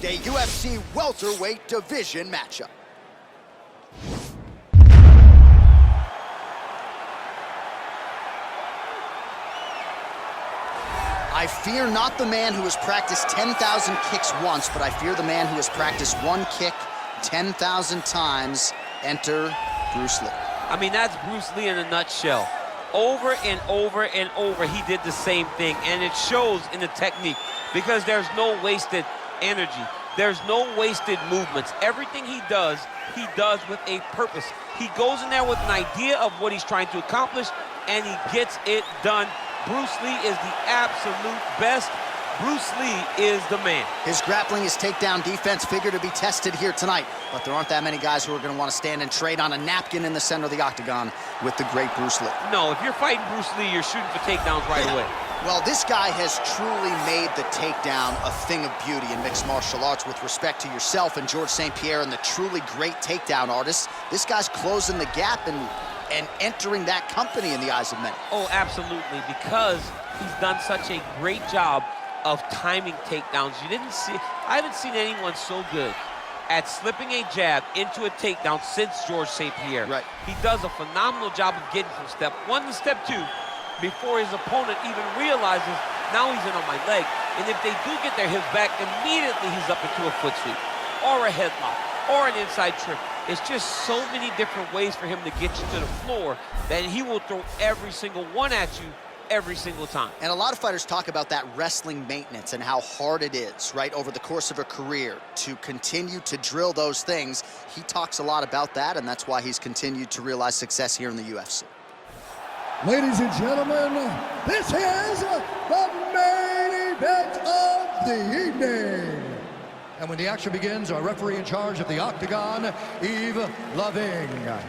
Next, a UFC welterweight division matchup. I fear not the man who has practiced 10,000 kicks once, but I fear the man who has practiced one kick 10,000 times. Enter Bruce Lee. I mean, that's Bruce Lee in a nutshell. Over and over and over, he did the same thing, and it shows in the technique because there's no wasted energy. There's no wasted movements. Everything he does with a purpose. He goes in there with an idea of what he's trying to accomplish, and he gets it done. Bruce Lee is the absolute best. Bruce Lee is the man. His grappling, his takedown defense figure to be tested here tonight, but there aren't that many guys who are going to want to stand and trade on a napkin in the center of the octagon with the great Bruce Lee. No, if you're fighting Bruce Lee, you're shooting for takedowns right away. Well, this guy has truly made the takedown a thing of beauty in mixed martial arts with respect to yourself and George St. Pierre and the truly great takedown artists. This guy's closing the gap and entering that company in the eyes of many. Oh, absolutely, because he's done such a great job of timing takedowns. I haven't seen anyone so good at slipping a jab into a takedown since George St. Pierre. Right. He does a phenomenal job of getting from step one to step two before his opponent even realizes, now he's in on my leg. And if they do get their hips back, immediately he's up into a foot sweep or a headlock or an inside trip. It's just so many different ways for him to get you to the floor that he will throw every single one at you every single time. And a lot of fighters talk about that wrestling maintenance and how hard it is, right, over the course of a career to continue to drill those things. He talks a lot about that, and that's why he's continued to realize success here in the UFC. Ladies and gentlemen, this is the main event of the evening. And when the action begins, our referee in charge of the octagon, Yves Loving. And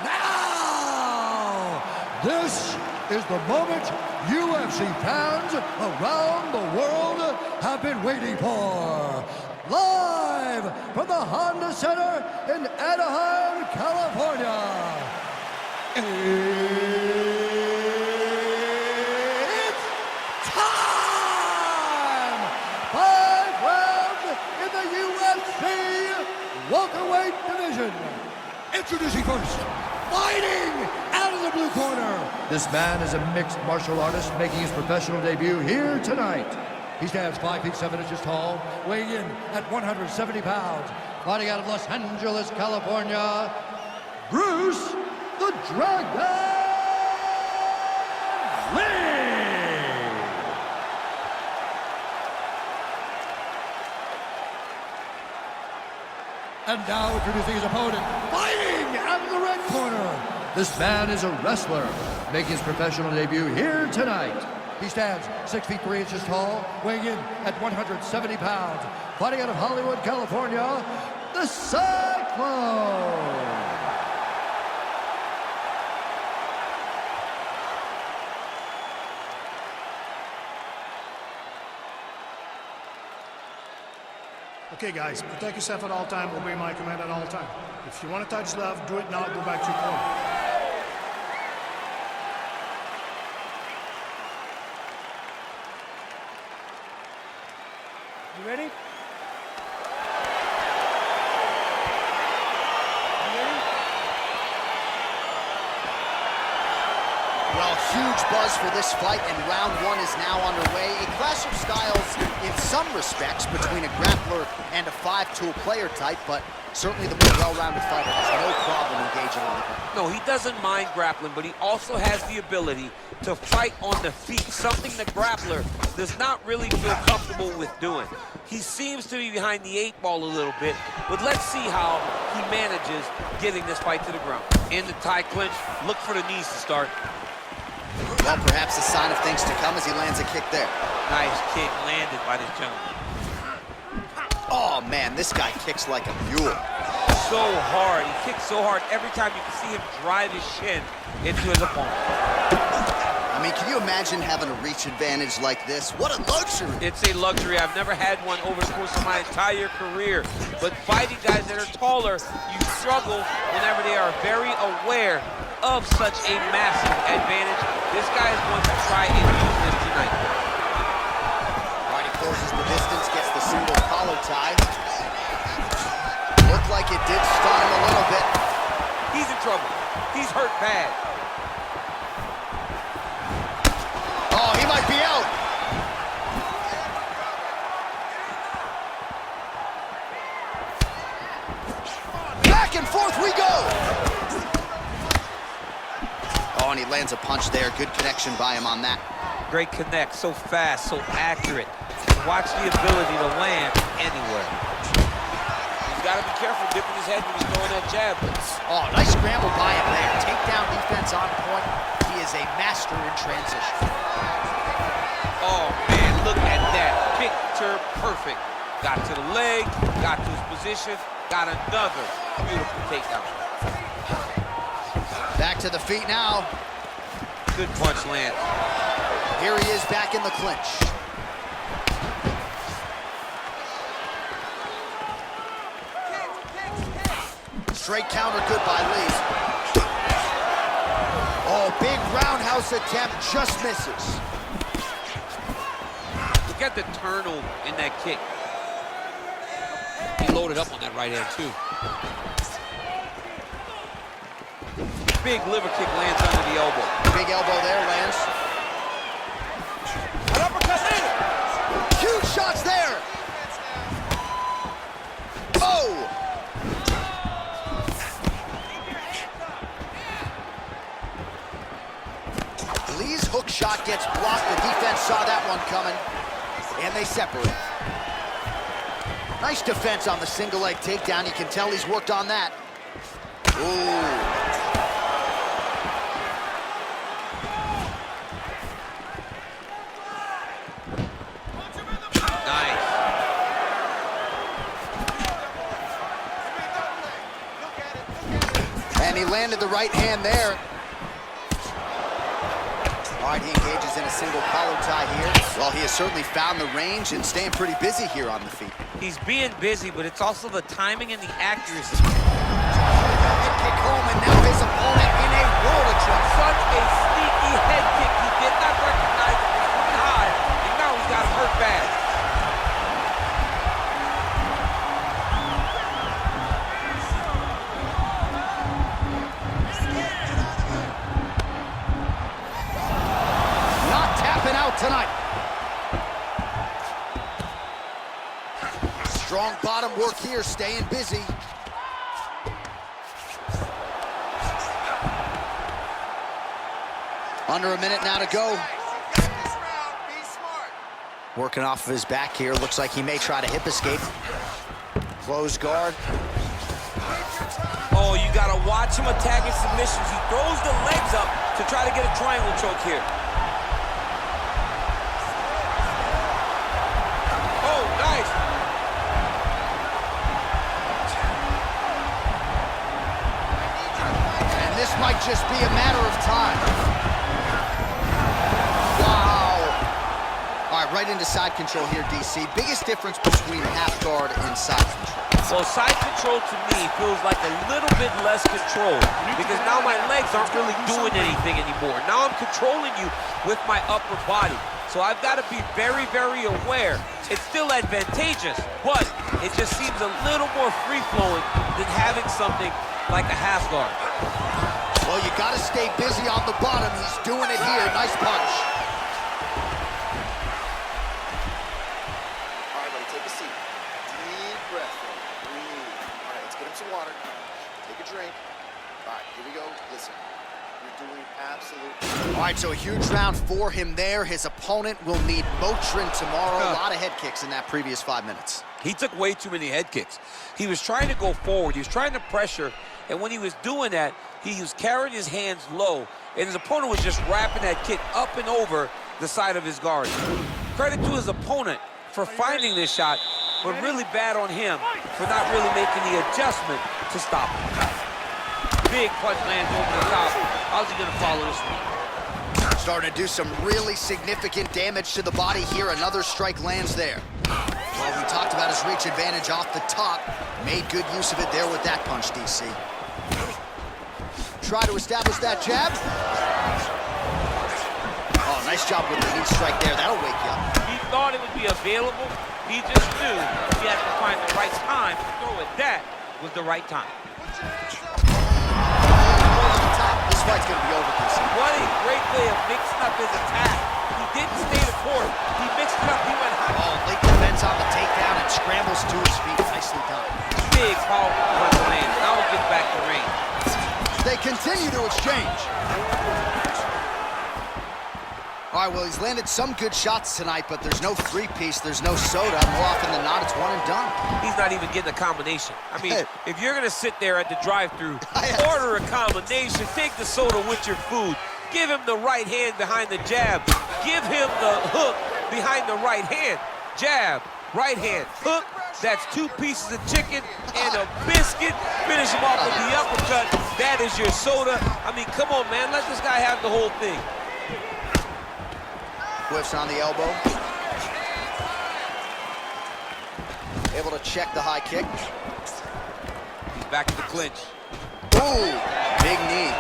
now, this is the moment UFC fans around the world have been waiting for. Live from the Honda Center in Anaheim, California. It's time! 5 rounds in the UFC welterweight division. Introducing first, fighting out of the blue corner. This man is a mixed martial artist making his professional debut here tonight. He stands 5 feet 7 inches tall, weighing in at 170 pounds. Fighting out of Los Angeles, California, Bruce the Dragon Lee! And now introducing his opponent, fighting out of the red corner. This man is a wrestler, making his professional debut here tonight. He stands 6 feet 3 inches tall, weighing in at 170 pounds. Fighting out of Hollywood, California, the Cyclone! Okay, guys, protect yourself at all time, obey my command at all time. If you want to touch love, do it now, go back to your corner. You ready? Well, huge buzz for this fight, and round one is now underway. A clash of styles in some respects between a grappler and a five-tool player type, but certainly the more well-rounded fighter has no problem engaging on the ground. No, he doesn't mind grappling, but he also has the ability to fight on the feet, something the grappler does not really feel comfortable with doing. He seems to be behind the 8 ball a little bit, but let's see how he manages getting this fight to the ground. In the tie clinch, look for the knees to start. Well, perhaps a sign of things to come as he lands a kick there. Nice kick landed by this gentleman. Oh, man, this guy kicks like a mule. So hard. He kicks so hard every time you can see him drive his shin into his opponent. I mean, can you imagine having a reach advantage like this? What a luxury. It's a luxury. I've never had one over the course of my entire career. But fighting guys that are taller, you struggle whenever they are very aware of such a massive advantage. This guy is going to try and use this tonight. All right, he closes the distance single collar tie. Looked like it did stun him a little bit. He's in trouble. He's hurt bad. Oh, he might be out. Back and forth we go. Oh, and he lands a punch there. Good connection by him on that. Great connect, so fast, so accurate. Watch the ability to land anywhere. He's got to be careful dipping his head when he's throwing that jab. Oh, nice scramble by him there. Takedown defense on point. He is a master in transition. Oh, man, look at that. Picture perfect. Got to the leg, got to his position, got another beautiful takedown. Back to the feet now. Good punch land. Here he is back in the clinch. Straight counter, good by Lee. Oh, big roundhouse attempt, just misses. Look at the turnover in that kick. He loaded up on that right hand, too. Big liver kick lands under the elbow. Big elbow there, lands. An uppercut in. Huge shots there. Oh! Lee's hook shot gets blocked. The defense saw that one coming, and they separate. Nice defense on the single leg takedown. You can tell he's worked on that. Ooh. And he landed the right hand there. All right, he engages in a single collar tie here. Well, he has certainly found the range and staying pretty busy here on the feet. He's being busy, but it's also the timing and the accuracy. Head kick home, and now his opponent in a world of trouble. Such a sneaky head kick. He did not recognize it. He's coming high, and now he's got him hurt bad. Tonight. Strong bottom work here, staying busy. Under a minute now to go. Working off of his back here. Looks like he may try to hip escape. Closed guard. Oh, you gotta watch him attacking submissions. He throws the legs up to try to get a triangle choke here. Might just be a matter of time. Wow. All right, right into side control here, DC. Biggest difference between half guard and side control. Well, side control to me feels like a little bit less control because now my legs aren't really doing anything anymore. Now I'm controlling you with my upper body. So I've got to be very, very aware. It's still advantageous, but it just seems a little more free-flowing than having something like a half guard. Well, you got to stay busy on the bottom. He's doing it here. Nice punch. All right, buddy, take a seat. Deep breath. Breathe. All right, let's get him some water. Take a drink. All right, here we go. Listen, you're doing absolutely. All right, so a huge round for him there. His opponent will need Motrin tomorrow. A lot of head kicks in that previous 5 minutes. He took way too many head kicks. He was trying to go forward. He was trying to pressure. And when he was doing that, he was carrying his hands low, and his opponent was just wrapping that kick up and over the side of his guard. Credit to his opponent for finding this shot, but really bad on him for not really making the adjustment to stop him. Big punch lands over the top. How's he gonna follow this one? Starting to do some really significant damage to the body here. Another strike lands there. Well, we talked about his reach advantage off the top. Made good use of it there with that punch, DC. Try to establish that jab. Oh, nice job with the knee strike there. That'll wake you up. He thought it would be available. He just knew he had to find the right time to throw it. That was the right time. This fight's gonna be over, DC. What a great way of mixing up his attack. He didn't stay the course. He mixed it up. He went high. Oh, late defense on the takedown and scrambles to his feet. Nicely done. Big, powerful punch land. Now he gets back to range. They continue to exchange. All right, well, he's landed some good shots tonight, but there's no three-piece, there's no soda. More often than not, it's one and done. He's not even getting a combination. I mean, if you're going to sit there at the drive-thru, order a combination, take the soda with your food, give him the right hand behind the jab, give him the hook behind the right hand, jab, right hand, hook. That's 2 pieces of chicken and a biscuit. Finish him off with the uppercut. That is your soda. I mean, come on, man. Let this guy have the whole thing. Whiffs on the elbow. Able to check the high kick. He's back to the clinch. Ooh, big knee.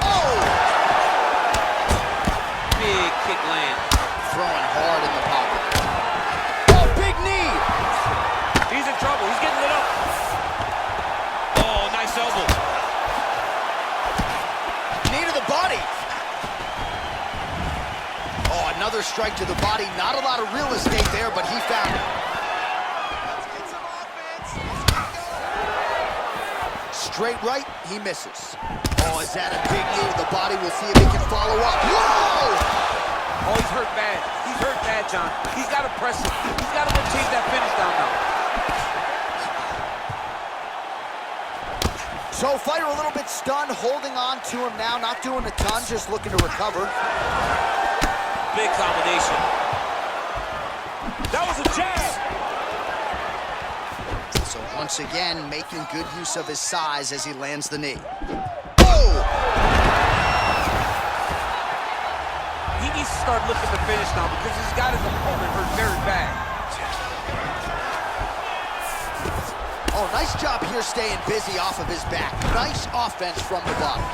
Oh! Big kick land. Throwing hard in the pocket. Oh, big knee! He's in trouble. He's getting lit up. Oh, nice elbow. Knee to the body. Oh, another strike to the body. Not a lot of real estate there, but he found it. Straight right, he misses. Oh, is that a big knee to the body? We'll see if he can follow up. Whoa! Oh, he's hurt bad. He's hurt bad, John. He's got to press it. He's got to go chase that finish down now. So fighter a little bit stunned, holding on to him now, not doing a ton, just looking to recover. Big combination. That was a jab. So once again, making good use of his size as he lands the knee. Oh! He needs to start looking to finish now because he's got his opponent hurt very bad. Oh, nice job here staying busy off of his back. Nice offense from the bottom.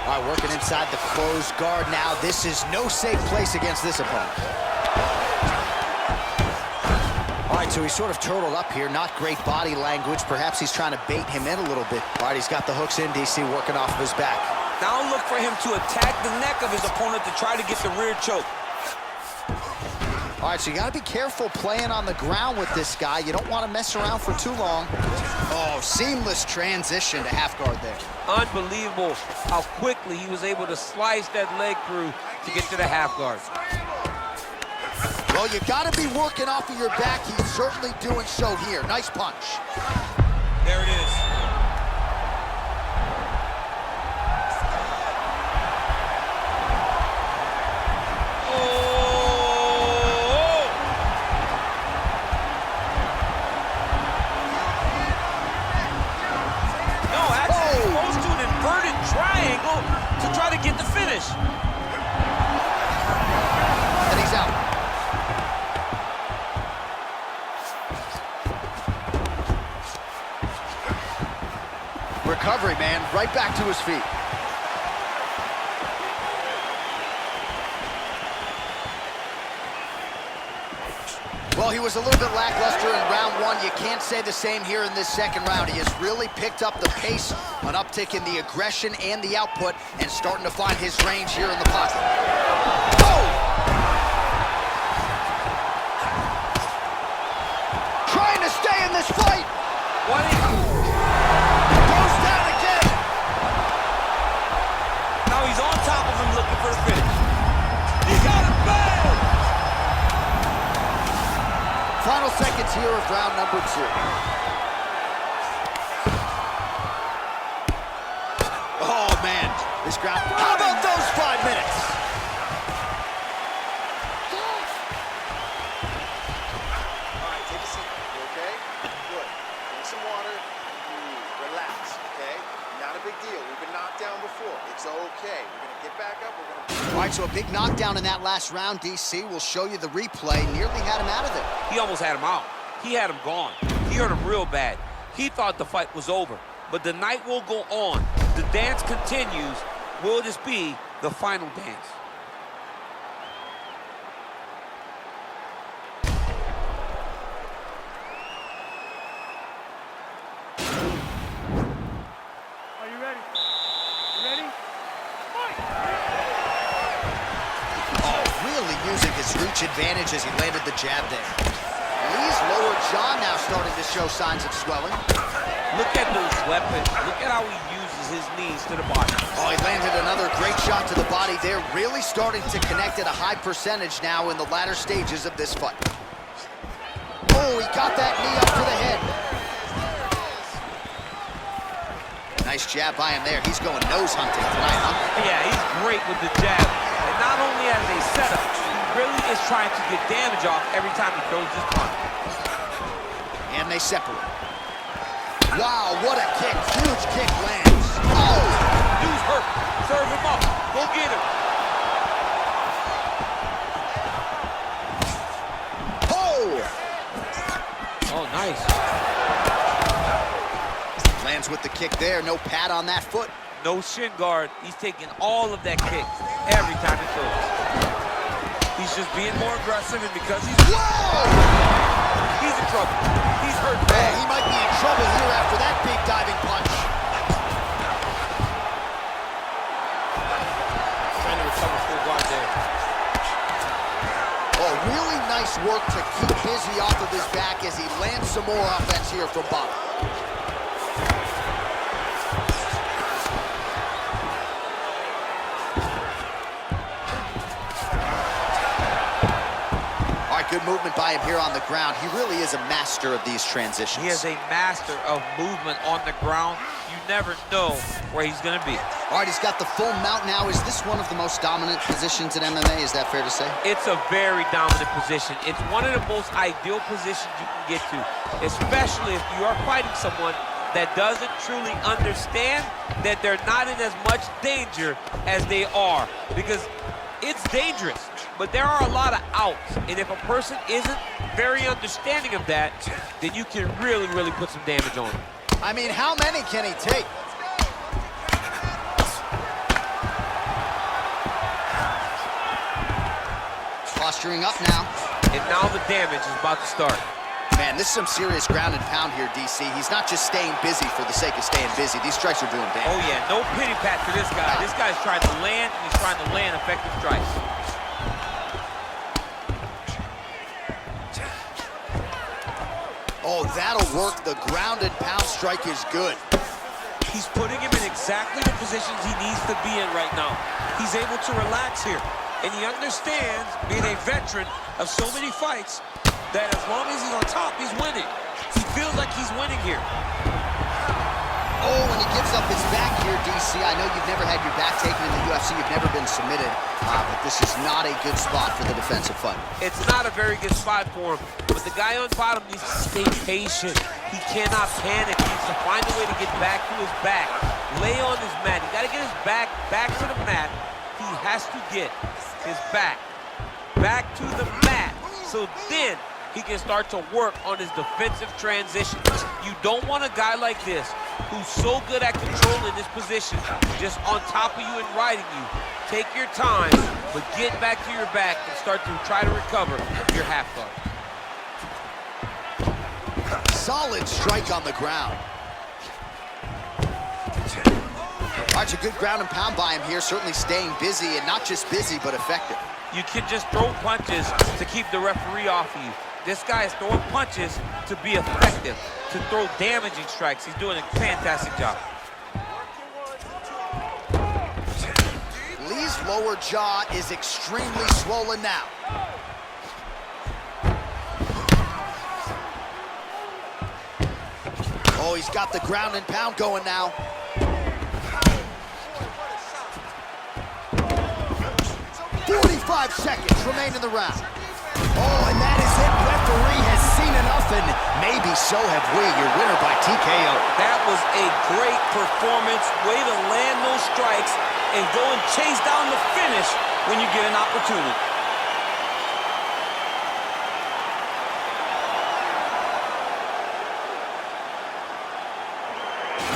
All right, working inside the closed guard now. This is no safe place against this opponent. All right, so he's sort of turtled up here. Not great body language. Perhaps he's trying to bait him in a little bit. All right, he's got the hooks in, DC, working off of his back. Now look for him to attack the neck of his opponent to try to get the rear choke. All right, so you got to be careful playing on the ground with this guy. You don't want to mess around for too long. Oh, seamless transition to half guard there. Unbelievable how quickly he was able to slice that leg through to get to the half guard. Well, you got to be working off of your back. He's certainly doing so here. Nice punch. There it is. Get the finish. And he's out. Recovery, man. Right back to his feet. Well, he was a little bit lackluster in round one. You can't say the same here in this second round. He has really picked up the pace, an uptick in the aggression and the output, and starting to find his range here in the pocket. Oh! Trying to stay in this fight. What is he? Goes down again. Now he's on top of him looking for the finish. He got it bad. Final seconds here of round number 2. Oh, man. This ground. How about those 5 minutes? All right, take a seat. You okay? Good. Drink some water. Relax, okay? Not a big deal. We've been knocked down before. It's okay. We're going to get back up. We're going to... All right, so a big knockdown in that last round, DC. We'll show you the replay. Nearly had him out of there. He almost had him out. He had him gone. He hurt him real bad. He thought the fight was over. but the night will go on. The dance continues. Will this be the final dance? Are you ready? You ready? Fight! Oh, really using his reach advantage as he landed the jab there. Lee's lower jaw now starting to show signs of swelling. Look at those weapons. Look at how he uses his knees to the body. Oh, he landed another great shot to the body there. Really starting to connect at a high percentage now in the latter stages of this fight. Oh, he got that knee up to the head. Nice jab by him there. He's going nose hunting tonight, huh? Yeah, he's great with the jab. And not only as a setup, he really is trying to get damage off every time he throws this punch. And they separate. Wow, what a kick. Huge kick lands. Oh! Dude's hurt. Serve him up. Go get him. Oh! Oh, nice. Lands with the kick there. No pad on that foot. No shin guard. He's taking all of that kick every time he throws. He's just being more aggressive, and because he's... Whoa! He's in trouble. He's hurt Oh, bad. he might be in trouble here after that big diving punch. Trying to recover full guard there. Oh, really nice work to keep busy off of his back as he lands some more offense here from bottom. Good movement by him here on the ground. He really is a master of these transitions. He is a master of movement on the ground. You never know where he's going to be. All right, he's got the full mount now. Is this one of the most dominant positions in MMA? Is that fair to say? It's a very dominant position. It's one of the most ideal positions you can get to, especially if you are fighting someone that doesn't truly understand that they're not in as much danger as they are, because it's dangerous. But there are a lot of outs, and if a person isn't very understanding of that, then you can really, really put some damage on him. I mean, how many can he take? Posturing up now. And now the damage is about to start. Man, this is some serious ground and pound here, DC. He's not just staying busy for the sake of staying busy. These strikes are doing damage. Oh, yeah, no pity pat for this guy. This guy's trying to land, and he's trying to land effective strikes. Oh, that'll work. The ground and pound strike is good. He's putting him in exactly the positions he needs to be in right now. He's able to relax here. And he understands, being a veteran of so many fights, that as long as he's on top, he's winning. He feels like he's winning here. Oh, and he gives up his back here, DC. I know you've never had your back taken in the UFC. You've never been submitted. But this is not a good spot for the defensive fight. It's not a very good spot for him. But the guy on bottom needs to stay patient. He cannot panic. He needs to find a way to get back to his back. Lay on his mat. He got to get his back to the mat. He has to get his back to the mat. So then he can start to work on his defensive transitions. You don't want a guy like this who's so good at controlling this position, just on top of you and riding you. Take your time, but get back to your back and start to try to recover your half guard. Solid strike on the ground. All right, a good ground and pound by him here, certainly staying busy, and not just busy, but effective. You can just throw punches to keep the referee off of you. This guy is throwing punches to be effective, to throw damaging strikes. He's doing a fantastic job. Lee's lower jaw is extremely swollen now. Oh, he's got the ground and pound going now. Seconds remain in the round. Oh, and that is it. Referee has seen enough, and maybe so have we. Your winner by TKO. That was a great performance. Way to land those strikes and go and chase down the finish when you get an opportunity.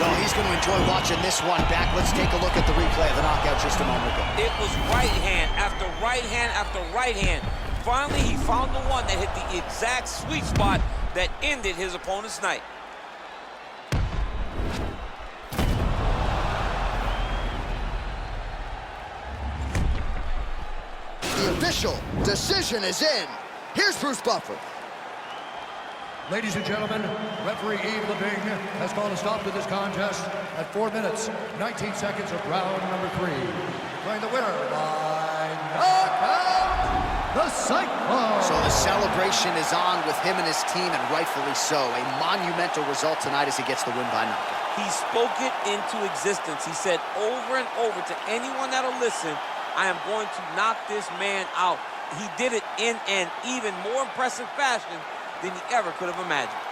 Well, he's going to enjoy watching this one back. Let's take a look at the replay of the knockout just a moment ago. It was right hand after right hand after right hand. Finally, he found the one that hit the exact sweet spot that ended his opponent's night. The official decision is in. Here's Bruce Buffer. Ladies and gentlemen, referee Yves Leving has called a stop to this contest at 4 minutes, 19 seconds of round number 3. Declaring the winner by knockout, the Cyclone. So the celebration is on with him and his team, and rightfully so. A monumental result tonight as he gets the win by knockout. He spoke it into existence. He said over and over to anyone that'll listen, I am going to knock this man out. He did it in an even more impressive fashion than he ever could have imagined.